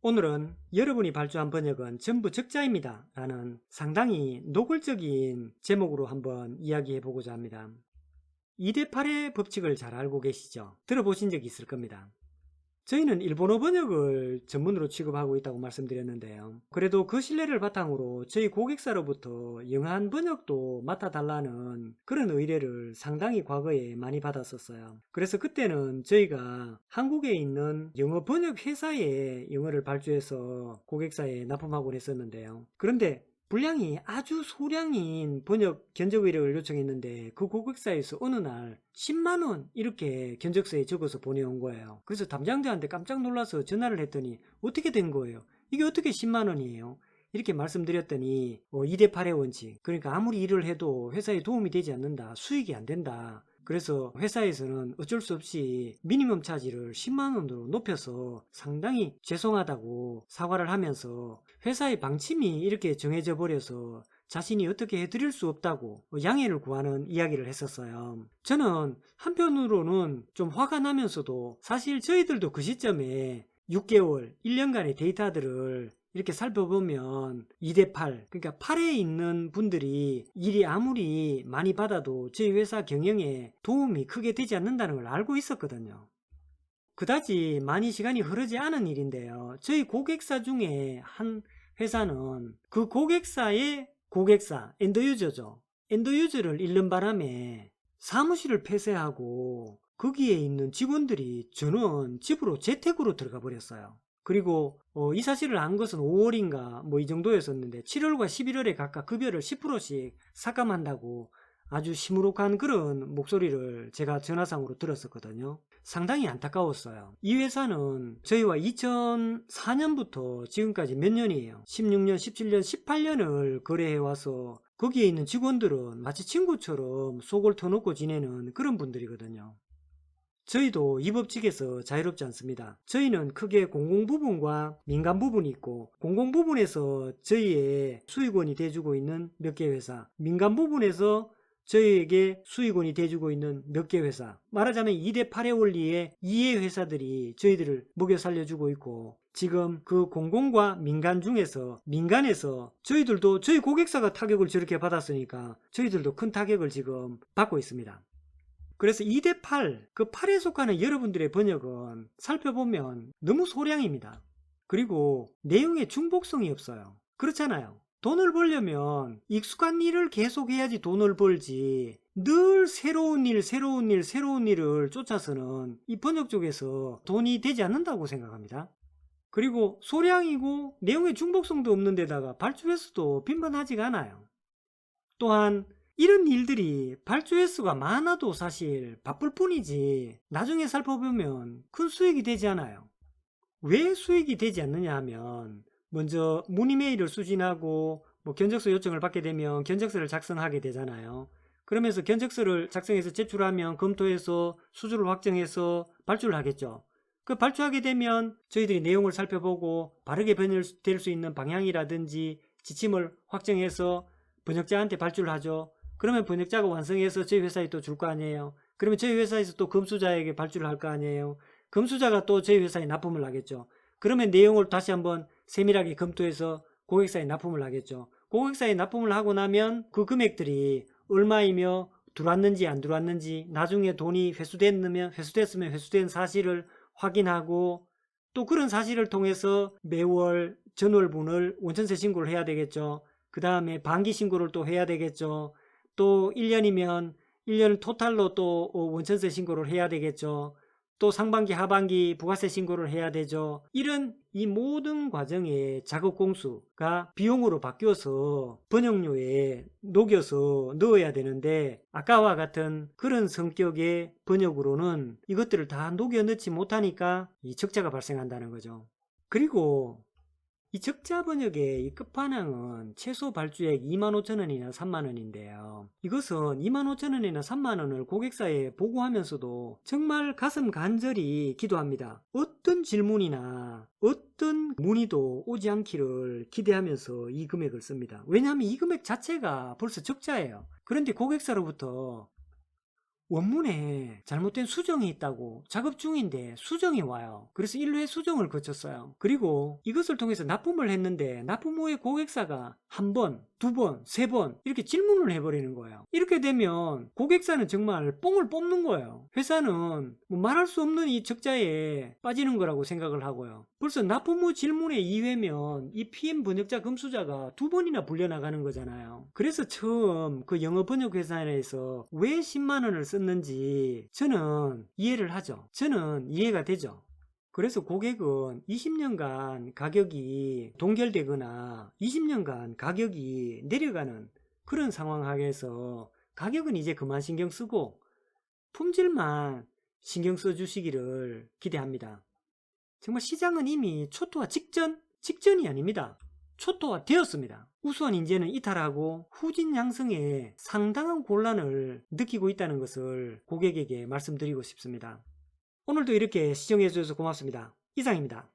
오늘은 여러분이 발주한 번역은 전부 적자입니다 라는 상당히 노골적인 제목으로 한번 이야기해 보고자 합니다. 2대8의 법칙을 잘 알고 계시죠? 들어보신 적이 있을 겁니다. 저희는 일본어 번역을 전문으로 취급하고 있다고 말씀드렸는데요. 그래도 그 신뢰를 바탕으로 저희 고객사로부터 영어한 번역도 맡아달라는 그런 의뢰를 상당히 과거에 많이 받았었어요. 그래서 그때는 저희가 한국에 있는 영어 번역 회사에 영어를 발주해서 고객사에 납품하곤 했었는데요. 그런데 분량이 아주 소량인 번역 견적 의뢰를 요청했는데 그 고객사에서 어느 날 10만원 이렇게 견적서에 적어서 보내온 거예요. 그래서 담당자한테 깜짝 놀라서 전화를 했더니 어떻게 된 거예요? 이게 어떻게 10만원이에요? 이렇게 말씀드렸더니 2대8의 원칙, 그러니까 아무리 일을 해도 회사에 도움이 되지 않는다, 수익이 안 된다, 그래서 회사에서는 어쩔 수 없이 미니멈 차지를 10만원으로 높여서 상당히 죄송하다고 사과를 하면서 회사의 방침이 이렇게 정해져 버려서 자신이 어떻게 해드릴 수 없다고 양해를 구하는 이야기를 했었어요. 저는 한편으로는 좀 화가 나면서도 사실 저희들도 그 시점에 6개월, 1년간의 데이터들을 이렇게 살펴보면 2대8, 그러니까 8에 있는 분들이 일이 아무리 많이 받아도 저희 회사 경영에 도움이 크게 되지 않는다는 걸 알고 있었거든요. 그다지 많이 시간이 흐르지 않은 일인데요. 저희 고객사 중에 한 회사는 그 고객사의 고객사, 엔드유저죠. 엔드유저를 잃는 바람에 사무실을 폐쇄하고 거기에 있는 직원들이 저는 집으로 재택으로 들어가 버렸어요. 그리고 이 사실을 안 것은 5월인가 뭐 이 정도였었는데 7월과 11월에 각각 급여를 10%씩 삭감한다고 아주 시무룩한 그런 목소리를 제가 전화상으로 들었었거든요. 상당히 안타까웠어요. 이 회사는 저희와 2004년부터 지금까지 몇 년이에요? 16년, 17년, 18년을 거래해와서 거기에 있는 직원들은 마치 친구처럼 속을 터놓고 지내는 그런 분들이거든요. 저희도 이 법칙에서 자유롭지 않습니다. 저희는 크게 공공 부분과 민간 부분이 있고, 공공 부분에서 저희의 수익원이 돼주고 있는 몇 개 회사, 민간 부분에서 저희에게 수익원이 돼주고 있는 몇 개 회사, 말하자면 2대8의 원리의 2의 회사들이 저희들을 먹여 살려주고 있고, 지금 그 공공과 민간 중에서 민간에서 저희들도 저희 고객사가 타격을 저렇게 받았으니까 저희들도 큰 타격을 지금 받고 있습니다. 그래서 2대8, 그 8에 속하는 여러분들의 번역은 살펴보면 너무 소량입니다. 그리고 내용에 중복성이 없어요. 그렇잖아요. 돈을 벌려면 익숙한 일을 계속해야지 돈을 벌지, 늘 새로운 일을 쫓아서는 이 번역 쪽에서 돈이 되지 않는다고 생각합니다. 그리고 소량이고 내용에 중복성도 없는 데다가 발주 횟수도 빈번하지가 않아요. 또한 이런 일들이 발주 횟수가 많아도 사실 바쁠 뿐이지 나중에 살펴보면 큰 수익이 되지 않아요. 왜 수익이 되지 않느냐 하면, 먼저 문의 메일을 수신하고 견적서 요청을 받게 되면 견적서를 작성하게 되잖아요. 그러면서 견적서를 작성해서 제출하면 검토해서 수주를 확정해서 발주를 하겠죠. 그 발주하게 되면 저희들이 내용을 살펴보고 바르게 번역될 수 있는 방향이라든지 지침을 확정해서 번역자한테 발주를 하죠. 그러면 번역자가 완성해서 저희 회사에 또 줄 거 아니에요. 그러면 저희 회사에서 또 검수자에게 발주를 할 거 아니에요. 검수자가 또 저희 회사에 납품을 하겠죠. 그러면 내용을 다시 한번 세밀하게 검토해서 고객사에 납품을 하겠죠. 고객사에 납품을 하고 나면 그 금액들이 얼마이며 들어왔는지 안 들어왔는지, 나중에 돈이 회수됐으면 회수된 사실을 확인하고, 또 그런 사실을 통해서 매월 전월분을 원천세 신고를 해야 되겠죠. 그 다음에 반기 신고를 또 해야 되겠죠. 또 1년이면 1년 토탈로 또 원천세 신고를 해야 되겠죠. 또 상반기 하반기 부가세 신고를 해야 되죠. 이런 이 모든 과정의 작업 공수가 비용으로 바뀌어서 번역료에 녹여서 넣어야 되는데, 아까와 같은 그런 성격의 번역으로는 이것들을 다 녹여 넣지 못하니까 이 적자가 발생한다는 거죠. 그리고 이 적자 번역의 이 끝판왕은 최소 발주액 25,000원이나 30,000원인데요. 이것은 25,000원이나 30,000원을 고객사에 보고하면서도 정말 가슴 간절히 기도합니다. 어떤 질문이나 어떤 문의도 오지 않기를 기대하면서 이 금액을 씁니다. 왜냐하면 이 금액 자체가 벌써 적자예요. 그런데 고객사로부터 원문에 잘못된 수정이 있다고 작업 중인데 수정이 와요. 그래서 1회 수정을 거쳤어요. 그리고 이것을 통해서 납품을 했는데 납품 후에 고객사가 한 번, 두 번, 세 번 이렇게 질문을 해버리는 거예요. 이렇게 되면 고객사는 정말 뽕을 뽑는 거예요. 회사는 뭐 말할 수 없는 이 적자에 빠지는 거라고 생각을 하고요. 벌써 납품 후 질문의 2회면 이 PM 번역자 금수저가 두 번이나 불려나가는 거잖아요. 그래서 처음 그 영어 번역 회사에서 왜 10만 원을 썼는지 저는 이해를 하죠. 저는 이해가 되죠. 그래서 고객은 20년간 가격이 동결되거나 20년간 가격이 내려가는 그런 상황 하에서 가격은 이제 그만 신경 쓰고 품질만 신경 써주시기를 기대합니다. 정말 시장은 이미 초토화 직전이 아닙니다. 초토화 되었습니다. 우수한 인재는 이탈하고 후진 양성에 상당한 곤란을 느끼고 있다는 것을 고객에게 말씀드리고 싶습니다. 오늘도 이렇게 시청해 주셔서 고맙습니다. 이상입니다.